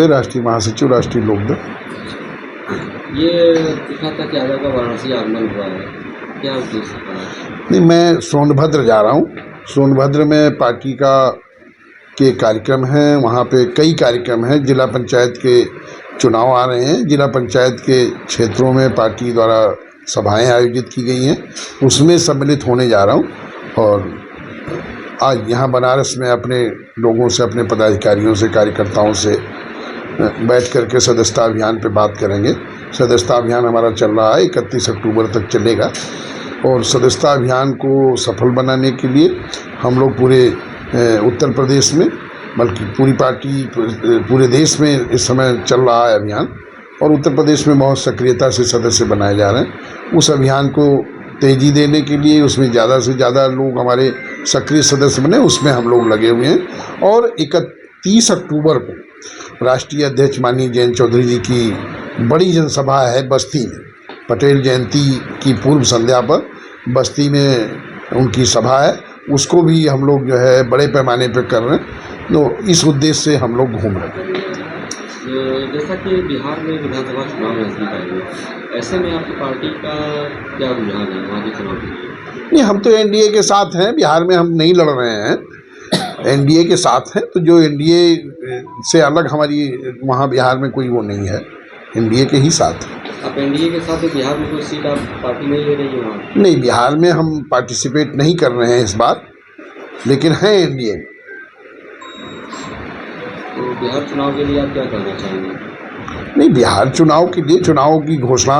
चौबे, राष्ट्रीय महासचिव, राष्ट्रीय लोकदल। ये दिखा था कि यादव का वाराणसी आगमन हुआ है, क्या उद्देश्य था? नहीं, मैं सोनभद्र जा रहा हूँ। सोनभद्र में पार्टी के कार्यक्रम हैं, वहाँ पे कई कार्यक्रम हैं। जिला पंचायत के चुनाव आ रहे हैं, जिला पंचायत के क्षेत्रों में पार्टी द्वारा सभाएं आयोजित की गई हैं, उसमें सम्मिलित होने जा रहा हूँ। और आज यहाँ बनारस में अपने लोगों से, अपने पदाधिकारियों से, कार्यकर्ताओं से बैठ कर के सदस्यता अभियान पे बात करेंगे। सदस्यता अभियान हमारा चल रहा है, 31 अक्टूबर तक चलेगा। और सदस्यता अभियान को सफल बनाने के लिए हम लोग पूरे उत्तर प्रदेश में, बल्कि पूरी पार्टी पूरे देश में इस समय चल रहा है अभियान, और उत्तर प्रदेश में बहुत सक्रियता से सदस्य बनाए जा रहे हैं। उस अभियान को तेज़ी देने के लिए उसमें ज़्यादा से ज़्यादा लोग हमारे सक्रिय सदस्य बने, उसमें हम लोग लगे हुए हैं। और 31 अक्टूबर को राष्ट्रीय अध्यक्ष माननीय जयंत चौधरी जी की बड़ी जनसभा है बस्ती में। पटेल जयंती की पूर्व संध्या पर बस्ती में उनकी सभा है, उसको भी हम लोग जो है बड़े पैमाने पर कर रहे हैं। तो इस उद्देश्य से हम लोग घूम रहे हैं। जैसा कि बिहार में विधानसभा चुनाव नजदीक आएंगे, ऐसे में आपकी पार्टी का क्या रुझान है वहाँ के चुनाव के लिए? नहीं, हम तो एनडीए के साथ हैं, बिहार में हम नहीं लड़ रहे हैं, एनडीए के साथ हैं। तो जो एनडीए से अलग हमारी वहाँ बिहार में कोई वो नहीं है, एनडीए के ही साथ हैं। आप एनडीए के साथ बिहार में कोई सीट आप पार्टी नहीं ले रही है वहाँ? नहीं, बिहार में हम पार्टिसिपेट नहीं कर रहे हैं इस बार, लेकिन हैं एनडीए में। तो बिहार चुनाव के लिए आप क्या कहना चाहेंगे? नहीं, बिहार चुनाव के लिए चुनाव की घोषणा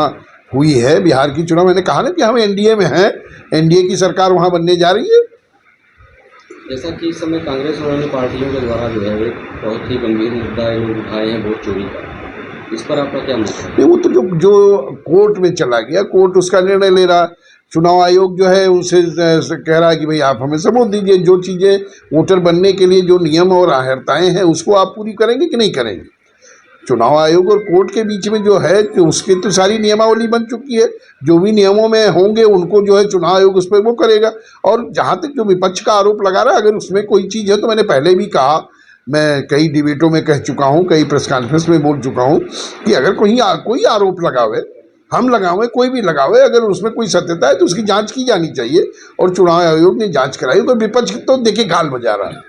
हुई है। बिहार की चुनाव, मैंने कहा ना कि हम एनडीए में हैं, एनडीए की सरकार वहाँ बनने जा रही है। जैसा कि इस समय कांग्रेस और अन्य पार्टियों के द्वारा जो है एक बहुत ही गंभीर मुद्दा लोग उठाए हैं, वोट चोरी का, इस पर आपका क्या मत है? नहीं, वो तो जो कोर्ट में चला गया, कोर्ट उसका निर्णय ले रहा। चुनाव आयोग जो है उनसे कह रहा है कि भाई आप हमें सबूत दीजिए, जो चीज़ें वोटर बनने के लिए जो नियम और आहर्ताएँ हैं उसको आप पूरी करेंगे कि नहीं करेंगे। चुनाव आयोग और कोर्ट के बीच में जो है, जो उसकी तो सारी नियमावली बन चुकी है, जो भी नियमों में होंगे उनको जो है चुनाव आयोग उस पर वो करेगा। और जहाँ तक जो विपक्ष का आरोप लगा रहा है, अगर उसमें कोई चीज़ है तो मैंने पहले भी कहा, मैं कई डिबेटों में कह चुका हूँ, कई प्रेस कॉन्फ्रेंस में बोल चुका हूँ कि अगर कोई आरोप लगावे, हम लगावे, कोई भी लगावे, अगर उसमें कोई सत्यता है तो उसकी जांच की जानी चाहिए। और चुनाव आयोग ने जांच कराई। तो विपक्ष तो देखिए गाल बजा रहा है।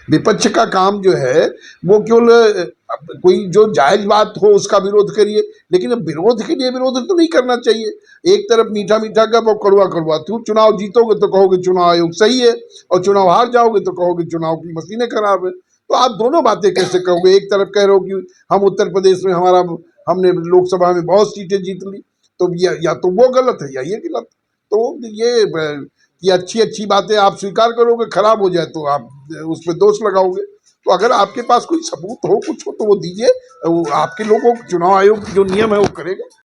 विपक्ष का काम जो है वो केवल कोई जो जायज बात हो उसका विरोध करिए, लेकिन अब विरोध के लिए विरोध तो नहीं करना चाहिए। एक तरफ मीठा मीठा कप और कड़वा कड़वा तू। चुनाव जीतोगे तो कहोगे चुनाव आयोग सही है, और चुनाव हार जाओगे तो कहोगे चुनाव की मशीनें खराब है। तो आप दोनों बातें कैसे कहोगे? एक तरफ कह रहे हो कि हम उत्तर प्रदेश में हमने लोकसभा में बहुत सीटें जीत ली, तो या तो वो गलत है या ये गलत। तो ये अच्छी बातें आप स्वीकार करोगे, खराब हो जाए तो आप उस पर दोष लगाओगे। तो अगर आपके पास कोई सबूत हो, कुछ हो, तो वो दीजिए। आपके लोगों, चुनाव आयोग जो नियम है वो करेगा।